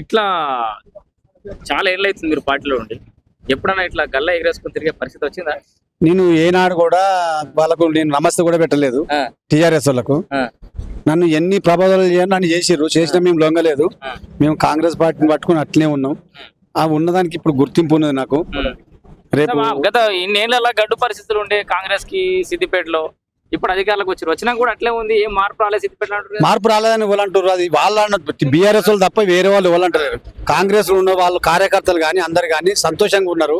ఇట్లా చాలా ఏళ్ళు అవుతుంది మీరు పార్టీలో ఉండి, ఎప్పుడన్నా ఇట్లా గల్లా ఎగరేసుకుని తిరిగే పరిస్థితి వచ్చిందా? నేను ఏనాడు కూడా వాళ్ళకు నేను నమస్తే కూడా పెట్టలేదు. ఆ, టీఆర్ఎస్ వాళ్ళకు ఆ, నన్ను ఎన్ని ప్రభావాలు నన్ను చేసిర్రు, చేసినా మేము లొంగలేదు. మేము కాంగ్రెస్ పార్టీని పట్టుకుని అట్లనే ఉన్నాం. ఆ ఉన్నదానికి ఇప్పుడు గుర్తింపు ఉన్నది నాకు. రేపు గత ఇన్నేళ్లలో గడ్డు పరిస్థితులు ఉండే కాంగ్రెస్ కి సిద్దిపేటలో, ఇప్పుడు అధికారులకు వచ్చారు, వచ్చినా కూడా అట్లే ఉంది, ఏం మార్పు రాలేదు సిద్దిపేటలో అంటారు కదా? మార్పు రాలేదని ఎవరంటారు? అది వాళ్ళ బీఆర్ఎస్ వాళ్ళు తప్ప వేరే వాళ్ళు ఎవరంటారు? కాంగ్రెస్ లో ఉన్న వాళ్ళు కార్యకర్తలు గాని అందరు గాని సంతోషంగా ఉన్నారు.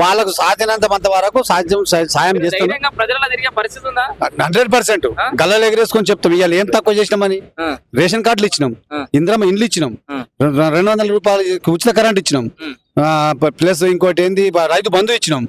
వాళ్ళకు సాధ్యనంత వరకు సాయం చేస్తున్నారు. ధైర్యంగా ప్రజలలో తిరిగే పరిస్థితి ఉందా? 100% గల్లలు ఎగరేసుకొని చెప్తాం. ఇవాళ ఏం తక్కువ చేసినామని రేషన్ కార్డులు ఇచ్చినాం, ఇంద్రమ్మ ఇండ్లు ఇచ్చినాం, 200 రూపాయలు ఉచిత కరెంట్ ఇచ్చినాం, ప్లస్ ఇంకోటి ఏంది రైతు బంధు ఇచ్చినాం.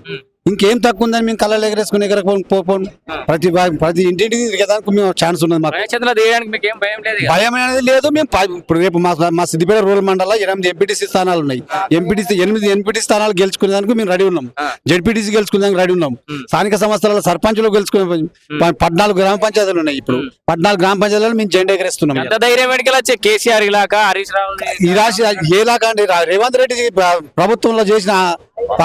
ఇంకేం తక్కువ ఉందని మేము కళ్ళలు ఎగరేసుకుని పోను. ప్రతి ఇంటింటికి తిరిగేదానికి మేము ఛాన్స్ ఉన్నది. మాకు రాయచంద్ర తీయడానికి మీకు ఏం భయం లేదు? భయం అనేది లేదు. మేము ఇప్పుడు రేపు మా సిద్దిపేట రూరల్ మండలంలో 8 ఎంపీటీసీ స్థానాలు ఉన్నాయి. 8 ఎంపీటీ స్థానాలు గెలుచుకునేదానికి మేము రెడీ ఉన్నాం. జెడ్పీటీసీ గెలుచుకునేదానికి రెడీ ఉన్నాం. స్థానిక సంస్థల సర్పంచులు గెలుచుకునే 14 గ్రామ పంచాయతీలు ఉన్నాయి. ఇప్పుడు 14 గ్రామ పంచాయతీలలో మేము జెండా ఎగరేస్తున్నాం. ఎంత ధైర్యం ఎడికెళ్ళి వచ్చే కేసీఆర్ ఇలాకా, హరీష్ రావు ఈ రాశి ఏలాగా అంటే రేవంత్ రెడ్డి ప్రభుత్వంలో చేసిన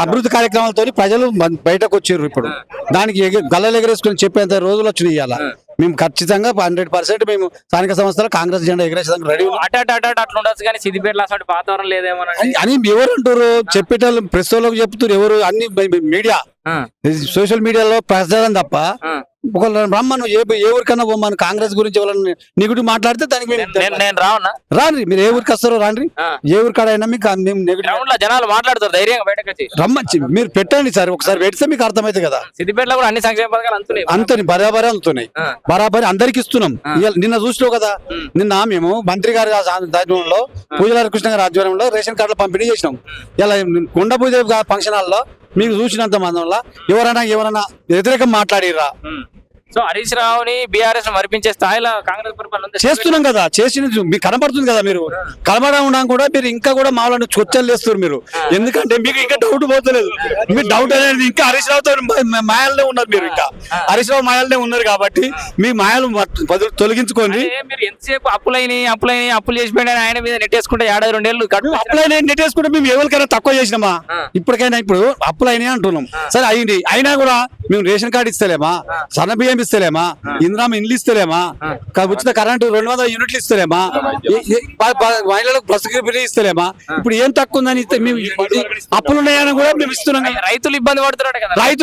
అభివృద్ధి కార్యక్రమాలతో ప్రజలు బయటకు వచ్చారు. ఇప్పుడు దానికి గల్లలు ఎగరేసుకుని చెప్పేంత రోజులు వచ్చినాయి. ఇవాళ మేము ఖచ్చితంగా 100% మేము స్థానిక సంస్థలు కాంగ్రెస్ జెండా ఎగరేసేదానికి రెడీ అట్లా ఉండొచ్చు, కానీ సిద్దిపేటలో అసలు వాతావరణం లేదేమో అని ఎవరు అంటారు? చెప్పేటోళ్ళు ప్రెస్ వాళ్ళకి చెప్తారు. ఎవరు అన్ని మీడియా సోషల్ మీడియాలో ప్రచారం తప్ప ఒకళ్ళు రమ్మను ఏ ఊరికన్నా పోమ్మను కాంగ్రెస్ గురించి ఎవరైనా నెగిటివ్ మాట్లాడితే దానికి నేను రావన్నా రాండి. మీరు ఏ ఊరికి వస్తారో రాండి. ఏ ఊరికాడైనా మీకు మేము నెగిటివ్ జనాలు మాట్లాడతారు ధైర్యంగా బయటకు వచ్చి రమ్మని మీరు పెట్టండి సార్. ఒకసారి పెడితే మీకు అర్థమైతే కదా. సిద్దిపేటలో కూడా అన్ని సంక్షేమ పథకాలు అందుతున్నాయి, అంతని బరాబరి అందుతున్నాయి. బరాబరి అందరికి ఇస్తున్నాం. నిన్న చూసినావు కదా, నిన్న మేము మంత్రి గారి ఆధ్వర్యంలో పూజల కృష్ణ గారి ఆధ్వర్యంలో రేషన్ కార్డులు పంపిణీ చేసినాం. ఇలా కొండ పూజ ఫంక్షన్ హాల్లో మీకు చూసినంత మందంలో ఎవరైనా వ్యతిరేకం మాట్లాడిరా? సో హరీష్ రావుని బీఆర్ఎస్ మరిపించే స్థాయిలో కాంగ్రెస్ పరిపాలన చేస్తున్నాం కదా. చేసిన మీకు కనపడుతుంది కదా. మీరు కనబడడం కూడా మీరు ఇంకా కూడా మామూలు చొచ్చలు చేస్తారు మీరు. ఎందుకంటే మీకు ఇంకా డౌట్ పోతలేదు. మీ డౌట్ అనేది ఇంకా హరీష్ రావుతో మాయలనే ఉన్నారు. మీరు ఇంకా హరీష్ రావు మాయలనే ఉన్నారు కాబట్టి మీ మాయలు తొలగించుకోండి. మీరు ఎంతసేపు అప్పులు చేసిపోయినా ఆయన మీద నెట్టేసుకుంటే 2 ఏళ్ళు అప్పులైనా నెట్టేసుకుంటే మేము ఎవరికైనా తక్కువ చేసినామా? ఇప్పటికైనా ఇప్పుడు అప్పులైనా అంటున్నాం. సరే అయింది, అయినా కూడా మేము రేషన్ కార్డు ఇస్తలేమా, సన్న బియ్యం ఇస్తలేమా, ఇంద్రామ ఇండ్లు ఇస్తలేమా, ఉచిత కరెంటు 200 యూనిట్లు ఇస్తలేమా, మహిళలకు బస్సు ఇస్తలేమా? ఇప్పుడు ఏం తక్కువ ఉందని ఇస్తే మేము అప్పులు ఉన్నాయని కూడా మేము ఇస్తున్నాం. రైతులు ఇబ్బంది పడుతున్నాడు కదా. రైతులు